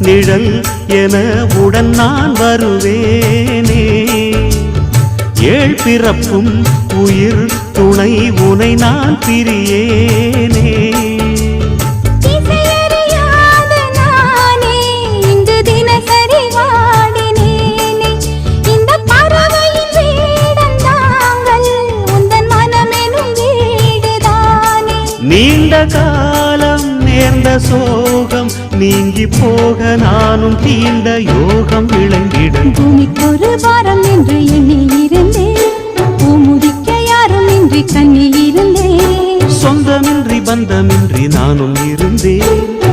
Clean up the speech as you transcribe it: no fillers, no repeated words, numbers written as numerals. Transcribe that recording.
நிழல் என உடன் நான் வருவேனே. ஏழ் பிறப்பும் உயிர் துணை உனை நான் பிரியேனே. நீண்ட காலம் நேர்ந்த சோகம் நீங்கி போக நானும் தீண்ட யோகம் விளங்கிடும். பூமிக்கொரு வாரம் என்று எண்ணி இருந்தேன், பூமுடிக்க யாரும் இன்றி கண்ணி இருந்தேன். சொந்தமின்றி பந்தமின்றி நானும் இருந்தேன்.